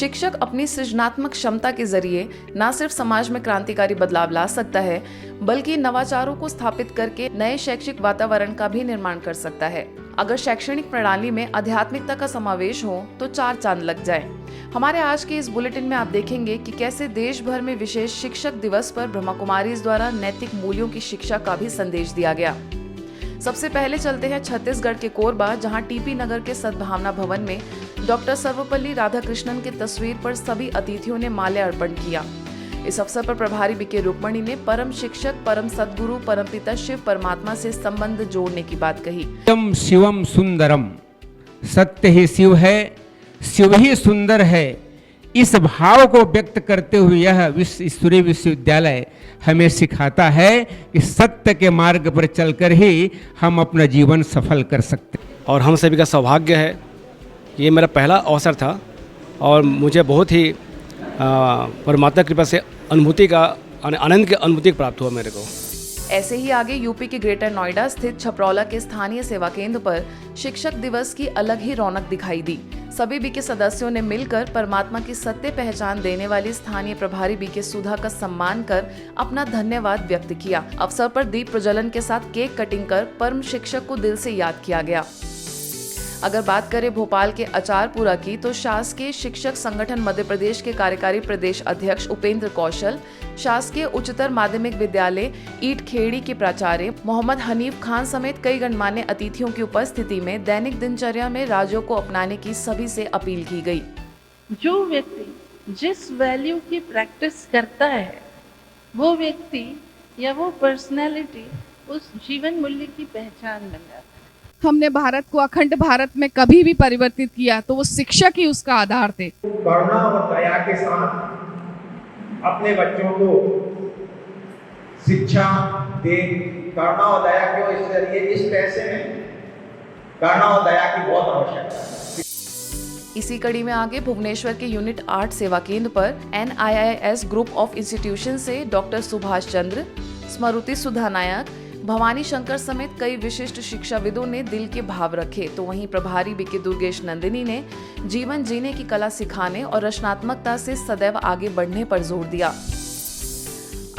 शिक्षक अपनी सृजनात्मक क्षमता के जरिए न सिर्फ समाज में क्रांतिकारी बदलाव ला सकता है, बल्कि नवाचारों को स्थापित करके नए शैक्षिक वातावरण का भी निर्माण कर सकता है। अगर शैक्षणिक प्रणाली में आध्यात्मिकता का समावेश हो तो 4 चांद लग जाए। हमारे आज के इस बुलेटिन में आप देखेंगे कि कैसे देश भर में विशेष शिक्षक दिवस पर ब्रह्मा कुमारीज द्वारा नैतिक मूल्यों की शिक्षा का भी संदेश दिया गया। सबसे पहले चलते हैं छत्तीसगढ़ के कोरबा, जहां टीपी नगर के सद्भावना भवन में डॉक्टर सर्वपल्ली राधाकृष्णन की तस्वीर पर सभी अतिथियों ने माल्यार्पण किया। इस अवसर पर प्रभारी बीके रुक्मणी ने परम शिक्षक, परम सद्गुरु, परमपिता शिव परमात्मा से संबंध जोड़ने की बात कही। शिवम सुंदरम, सत्य ही शिव है, शिव ही सुंदर है। इस भाव को व्यक्त करते हुए यह ईश्वरीय विश्वविद्यालय हमें सिखाता है कि सत्य के मार्ग पर चलकर ही हम अपना जीवन सफल कर सकते हैं। और हम सभी का सौभाग्य है, ये मेरा पहला अवसर था और मुझे बहुत ही परमात्मा कृपा से आनंद की अनुभूति प्राप्त हुआ मेरे को। ऐसे ही आगे यूपी के ग्रेटर नोएडा स्थित छपरौला के स्थानीय सेवा केंद्र पर शिक्षक दिवस की अलग ही रौनक दिखाई दी। सभी बीके सदस्यों ने मिलकर परमात्मा की सत्य पहचान देने वाली स्थानीय प्रभारी बीके सुधा का सम्मान कर अपना धन्यवाद व्यक्त किया। अवसर पर दीप प्रज्वलन के साथ केक कटिंग कर परम शिक्षक को दिल से याद किया गया। अगर बात करें भोपाल के अचारपुरा की, तो शासकीय शिक्षक संगठन मध्य प्रदेश के कार्यकारी प्रदेश अध्यक्ष उपेंद्र कौशल, शासकीय उच्चतर माध्यमिक विद्यालय ईटखेड़ी के प्राचार्य मोहम्मद हनीफ खान समेत कई गणमान्य अतिथियों की उपस्थिति में दैनिक दिनचर्या में राजों को अपनाने की सभी से अपील की गई। जो व्यक्ति जिस वैल्यू की प्रैक्टिस करता है, वो व्यक्ति या वो पर्सनैलिटी उस जीवन मूल्य की पहचान बन जाता है। हमने भारत को अखंड भारत में कभी भी परिवर्तित किया तो वो शिक्षक ही उसका आधार थे। करुणा और दया के साथ अपने बच्चों को शिक्षा दे। करुणा और दया क्यों, इस जरिए इस पैसे में करुणा और दया की बहुत आवश्यकता है। इसी कड़ी में आगे भुवनेश्वर के यूनिट 8 सेवा केंद्र पर NIIS ग्रुप ऑफ इंस्टीट्यूशन से डॉक्टर सुभाष चंद्र, स्मृति सुधा नायक, भवानी शंकर समेत कई विशिष्ट शिक्षाविदों ने दिल के भाव रखे, तो वहीं प्रभारी बीके दुर्गेश नंदिनी ने जीवन जीने की कला सिखाने और रचनात्मकता से सदैव आगे बढ़ने पर जोर दिया।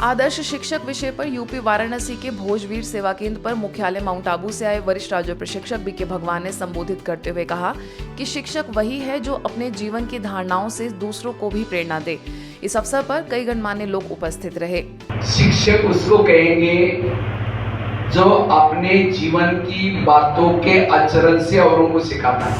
आदर्श शिक्षक विषय पर यूपी वाराणसी के भोजवीर सेवा केंद्र पर मुख्यालय माउंट आबू से आए वरिष्ठ राज्य प्रशिक्षक बीके भगवान ने संबोधित करते हुए कहा कि शिक्षक वही है जो अपने जीवन की धारणाओं से दूसरों को भी प्रेरणा दे। इस अवसर पर कई गणमान्य लोग उपस्थित रहे। शिक्षक उसको कहेंगे जो अपने जीवन की बातों के आचरण से औरों को सिखाता है।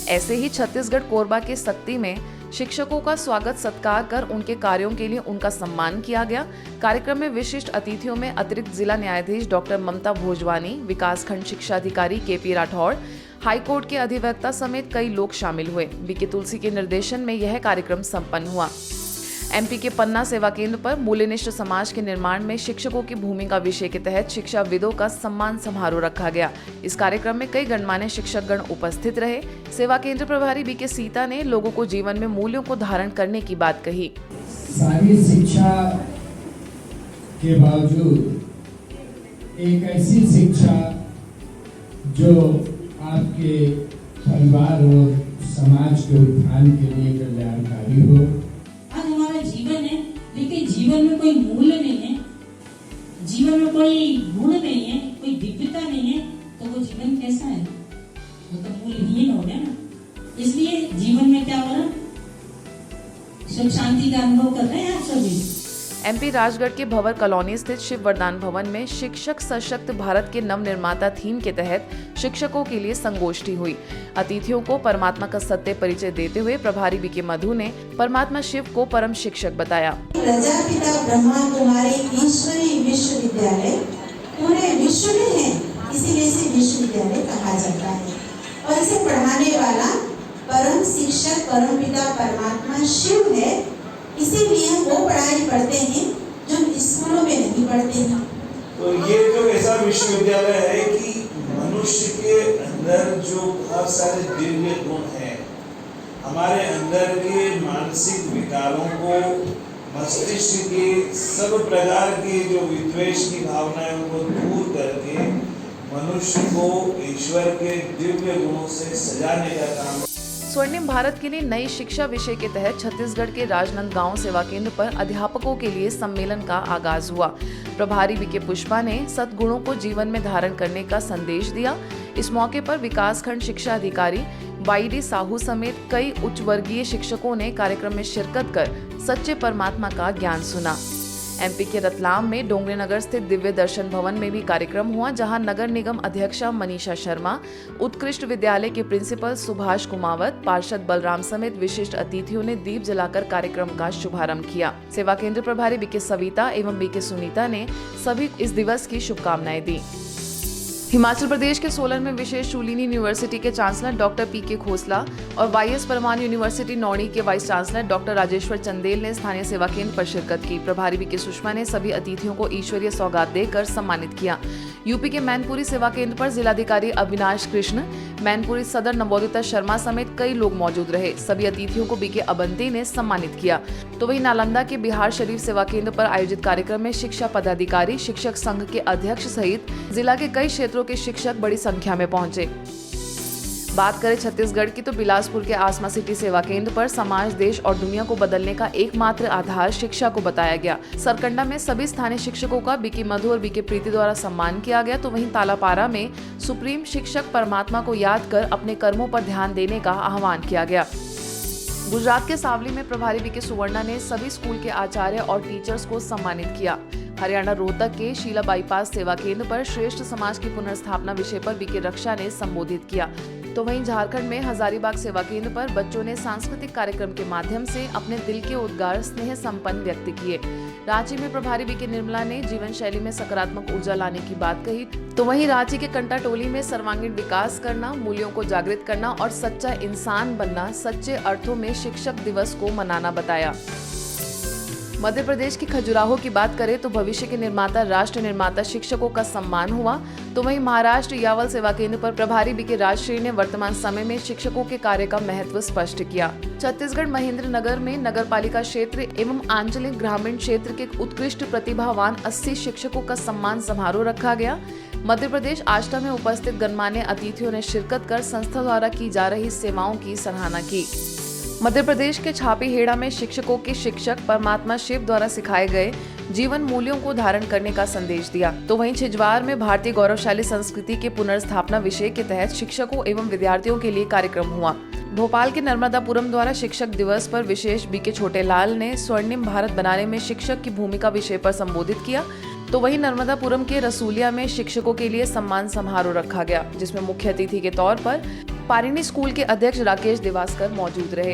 ऐसे ही छत्तीसगढ़ कोरबा के सक्ती में शिक्षकों का स्वागत सत्कार कर उनके कार्यों के लिए उनका सम्मान किया गया। कार्यक्रम में विशिष्ट अतिथियों में अतिरिक्त जिला न्यायाधीश डॉक्टर ममता भोजवानी, विकासखंड शिक्षा अधिकारी KP राठौड़, हाईकोर्ट के अधिवक्ता समेत कई लोग शामिल हुए। बीके तुलसी के निर्देशन में यह कार्यक्रम संपन्न हुआ। MP के पन्ना सेवा केंद्र पर मूल्यनिष्ठ समाज के निर्माण में शिक्षकों की भूमिका विषय के तहत शिक्षाविदों का सम्मान समारोह रखा गया। इस कार्यक्रम में कई गणमान्य शिक्षकगण उपस्थित रहे। सेवा केंद्र प्रभारी बीके सीता ने लोगों को जीवन में मूल्यों को धारण करने की बात कही। सारी शिक्षा के बावजूद एक ऐसी शिक्षा जो आपके परिवार और समाज के उत्थान के लिए कल्याणकारी हो। जीवन है, लेकिन जीवन में कोई मूल्य नहीं है, जीवन में कोई गुण नहीं है, कोई दिव्यता नहीं है, तो वो जीवन कैसा है? वो तो मूल्यहीन हो गया ना। इसलिए जीवन में क्या हो रहा, सुख शांति का अनुभव कर रहे हैं आप सभी। MP राजगढ़ के भंवर कॉलोनी स्थित शिव वरदान भवन में शिक्षक सशक्त भारत के नव निर्माता थीम के तहत शिक्षकों के लिए संगोष्ठी हुई। अतिथियों को परमात्मा का सत्य परिचय देते हुए प्रभारी बीके मधु ने परमात्मा शिव को परम शिक्षक बताया। प्रजापिता ब्रह्मा कुमारी ईश्वरी विश्वविद्यालय पूरे विश्व में है, इसीलिए इसे विश्वविद्यालय कहा जाता है। और इसे पढ़ाने वाला परम शिक्षक परमपिता परमात्मा शिव है, इसीलिए हम वो पढ़ाई पढ़ते हैं जो हम स्कूलों में नहीं पढ़ते हैं। तो ये जो ऐसा विश्वविद्यालय है कि मनुष्य के अंदर जो बहुत सारे दिव्य गुण हैं, हमारे अंदर के मानसिक विकारों को, मस्तिष्क के सब प्रकार की जो विद्वेष की भावनाएं उनको दूर करके मनुष्य को ईश्वर के दिव्य गुणों से सजाने का काम। स्वर्णिम भारत के लिए नई शिक्षा विषय के तहत छत्तीसगढ़ के राजनांदगांव सेवा केंद्र पर अध्यापकों के लिए सम्मेलन का आगाज हुआ। प्रभारी बीके पुष्पा ने सद्गुणों को जीवन में धारण करने का संदेश दिया। इस मौके पर विकासखंड शिक्षा अधिकारी वाईडी साहू समेत कई उच्च वर्गीय शिक्षकों ने कार्यक्रम में शिरकत कर सच्चे परमात्मा का ज्ञान सुना। एमपी के रतलाम में डोंगरे नगर स्थित दिव्य दर्शन भवन में भी कार्यक्रम हुआ, जहां नगर निगम अध्यक्षा मनीषा शर्मा, उत्कृष्ट विद्यालय के प्रिंसिपल सुभाष कुमावत, पार्षद बलराम समेत विशिष्ट अतिथियों ने दीप जलाकर कार्यक्रम का शुभारंभ किया। सेवा केंद्र प्रभारी बीके सविता एवं बीके सुनीता ने सभी इस दिवस की शुभकामनाएं दी। हिमाचल प्रदेश के सोलन में विशेष शूलिनी यूनिवर्सिटी के चांसलर डॉक्टर पीके खोसला और वाईएस परमाणु यूनिवर्सिटी नौणी के vice chancellor doctor Rajeshwar Chandel ने स्थानीय सेवा केंद्र पर शिरकत की। प्रभारी बीके सुषमा ने सभी अतिथियों को ईश्वरीय सौगात देकर सम्मानित किया। यूपी के मैनपुरी सेवा केंद्र पर जिलाधिकारी अविनाश कृष्ण, मैनपुरी सदर नवोदिता शर्मा समेत कई लोग मौजूद रहे। सभी अतिथियों को बीके अबंती ने सम्मानित किया। तो वहीं नालंदा के बिहार शरीफ सेवा केंद्र पर आयोजित कार्यक्रम में शिक्षा पदाधिकारी, शिक्षक संघ के अध्यक्ष सहित जिला के कई क्षेत्रों के शिक्षक बड़ी संख्या में पहुंचे। बात करें छत्तीसगढ़ की तो बिलासपुर के आसमा सिटी सेवा केंद्र पर समाज, देश और दुनिया को बदलने का एकमात्र आधार शिक्षा को बताया गया। सरकंडा में सभी स्थानीय शिक्षकों का बीके मधु और बीके प्रीति द्वारा सम्मान किया गया। तो वहीं तालापारा में सुप्रीम शिक्षक परमात्मा को याद कर अपने कर्मों पर ध्यान देने का आह्वान किया गया। गुजरात के सावली में प्रभारी बीके सुवर्णा ने सभी स्कूल के आचार्य और टीचर्स को सम्मानित किया। हरियाणा रोहतक के शीला बाईपास सेवा केंद्र पर श्रेष्ठ समाज की पुनर्स्थापना विषय पर बीके रक्षा ने संबोधित किया। तो वहीं झारखंड में हजारीबाग सेवा केंद्र पर बच्चों ने सांस्कृतिक कार्यक्रम के माध्यम से अपने दिल के उद्गार स्नेह संपन्न व्यक्त किए। रांची में प्रभारी बीके निर्मला ने जीवन शैली में सकारात्मक ऊर्जा लाने की बात कही। तो वहीं रांची के कंटाटोली में सर्वांगीण विकास करना, मूल्यों को जागृत करना और सच्चा इंसान बनना सच्चे अर्थों में शिक्षक दिवस को मनाना बताया। मध्य प्रदेश की खजुराहो की बात करें तो भविष्य के निर्माता, राष्ट्र निर्माता शिक्षकों का सम्मान हुआ। तो वहीं महाराष्ट्र यावल सेवा केंद्र पर प्रभारी बीके राजश्री ने वर्तमान समय में शिक्षकों के कार्य का महत्व स्पष्ट किया। छत्तीसगढ़ महेंद्र नगर में नगर पालिका क्षेत्र एवं आंचलिक ग्रामीण क्षेत्र के उत्कृष्ट प्रतिभावान 80 शिक्षकों का सम्मान समारोह रखा गया। मध्य प्रदेश आष्टा में उपस्थित गणमान्य अतिथियों ने शिरकत कर संस्था द्वारा की जा रही सेवाओं की सराहना की। मध्य प्रदेश के छापीहेड़ा में शिक्षकों के शिक्षक परमात्मा शिव द्वारा सिखाए गए जीवन मूल्यों को धारण करने का संदेश दिया। तो वहीं छिजवार में भारतीय गौरवशाली संस्कृति के पुनर्स्थापना विषय के तहत शिक्षकों एवं विद्यार्थियों के लिए कार्यक्रम हुआ। भोपाल के नर्मदापुरम द्वारा शिक्षक दिवस पर विशेष बीके छोटेलाल ने स्वर्णिम भारत बनाने में शिक्षक की भूमिका विषय पर संबोधित किया। तो वहीं नर्मदापुरम के रसूलिया में शिक्षकों के लिए सम्मान समारोह रखा गया, जिसमें मुख्य अतिथि के तौर पर पारिणी स्कूल के अध्यक्ष राकेश देवास्कर मौजूद रहे।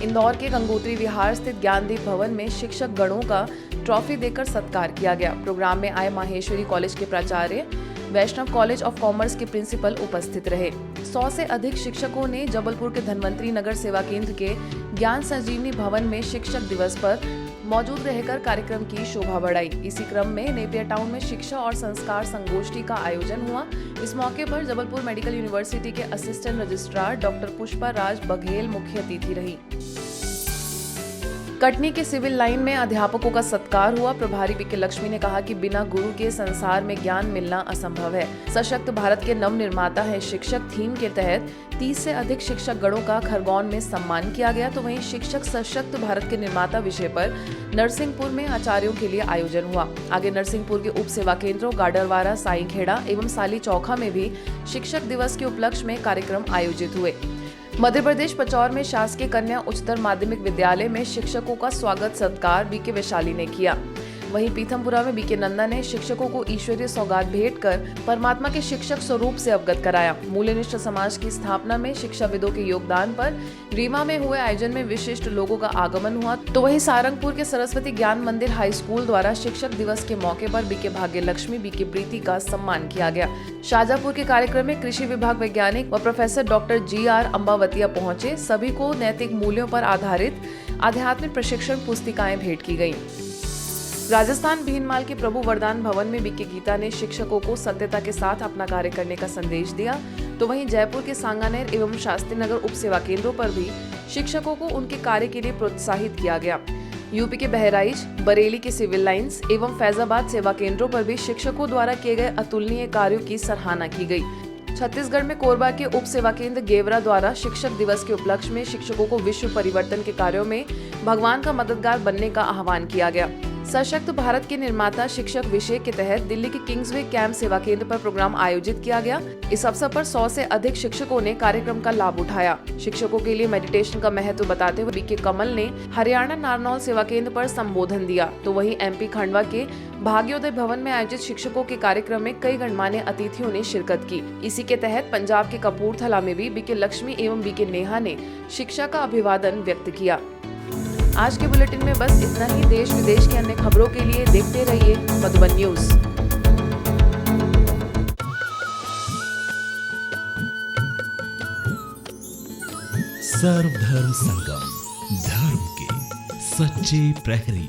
इंदौर के गंगोत्री विहार स्थित ज्ञानदीप भवन में शिक्षक गणों का ट्रॉफी देकर सत्कार किया गया। प्रोग्राम में आए माहेश्वरी कॉलेज के प्राचार्य, वैष्णव कॉलेज ऑफ कॉमर्स के प्रिंसिपल उपस्थित रहे। 100 से अधिक शिक्षकों ने जबलपुर के धन्वंतरी नगर सेवा केंद्र के ज्ञान संजीवनी भवन में शिक्षक दिवस पर मौजूद रहकर कार्यक्रम की शोभा बढ़ाई। इसी क्रम में नेपियर टाउन में शिक्षा और संस्कार संगोष्ठी का आयोजन हुआ। इस मौके पर जबलपुर मेडिकल यूनिवर्सिटी के assistant registrar doctor Pushpa Raj Baghel मुख्य अतिथि रही। कटनी के सिविल लाइन में अध्यापकों का सत्कार हुआ। प्रभारी बीके लक्ष्मी ने कहा कि बिना गुरु के संसार में ज्ञान मिलना असंभव है। सशक्त भारत के नव निर्माता है शिक्षक थीम के तहत 30 से अधिक शिक्षक गणों का खरगोन में सम्मान किया गया। तो वहीं शिक्षक सशक्त भारत के निर्माता विषय पर नरसिंहपुर में आचार्यों के लिए आयोजन हुआ। आगे नरसिंहपुर के उप सेवा केंद्रों गाडरवारा, साईखेड़ा एवं साली चौखा में भी शिक्षक दिवस के उपलक्ष्य में कार्यक्रम आयोजित हुए। मध्य प्रदेश पचौर में शासकीय कन्या उच्चतर माध्यमिक विद्यालय में शिक्षकों का स्वागत सत्कार बीके वैशाली ने किया। वहीं पीथमपुरा में बीके नंदा ने शिक्षकों को ईश्वरीय सौगात भेंट कर परमात्मा के शिक्षक स्वरूप से अवगत कराया। मूल्यनिष्ठ समाज की स्थापना में शिक्षाविदों के योगदान पर रीमा में हुए आयोजन में विशिष्ट लोगों का आगमन हुआ। तो वहीं सारंगपुर के सरस्वती ज्ञान मंदिर हाई स्कूल द्वारा शिक्षक दिवस के मौके पर बीके भाग्य लक्ष्मी, बीके प्रीति का सम्मान किया गया। शाहजहांपुर के कार्यक्रम में कृषि विभाग वैज्ञानिक व प्रोफेसर डॉक्टर GR अंबावतिया पहुंचे। सभी को नैतिक मूल्यों पर आधारित आध्यात्मिक प्रशिक्षण पुस्तिकाएं भेंट की गयी। राजस्थान भीनमाल के प्रभु वरदान भवन में बीके गीता ने शिक्षकों को सत्यता के साथ अपना कार्य करने का संदेश दिया। तो वहीं जयपुर के सांगानेर एवं शास्त्री नगर उप सेवा केंद्रों पर भी शिक्षकों को उनके कार्य के लिए प्रोत्साहित किया गया। यूपी के बहराइच, बरेली के सिविल लाइंस एवं फैजाबाद सेवा केंद्रों पर भी शिक्षकों द्वारा किए गए अतुलनीय कार्यों की सराहना की गई। छत्तीसगढ़ में कोरबा के उप सेवा केंद्र गेवरा द्वारा शिक्षक दिवस के उपलक्ष्य में शिक्षकों को विश्व परिवर्तन के कार्यों में भगवान का मददगार बनने का आह्वान किया गया। सशक्त भारत के निर्माता शिक्षक विषय के तहत दिल्ली के किंग्सवे कैंप सेवा केंद्र पर प्रोग्राम आयोजित किया गया। इस अवसर पर 100 से अधिक शिक्षकों ने कार्यक्रम का लाभ उठाया। शिक्षकों के लिए मेडिटेशन का महत्व बताते हुए बीके कमल ने हरियाणा नारनौल सेवा केंद्र पर संबोधन दिया, तो वहीं एमपी खंडवा के भाग्योदय भवन में आयोजित शिक्षकों के कार्यक्रम में कई गणमान्य अतिथियों ने शिरकत की। इसी के तहत पंजाब के कपूरथला में भी बीके लक्ष्मी एवं बीके नेहा ने शिक्षा का अभिवादन व्यक्त किया। आज के बुलेटिन में बस इतना ही। देश विदेश की अन्य खबरों के लिए देखते रहिए मधुबन न्यूज। सर्वधर्म संगम, धर्म के सच्चे प्रहरी।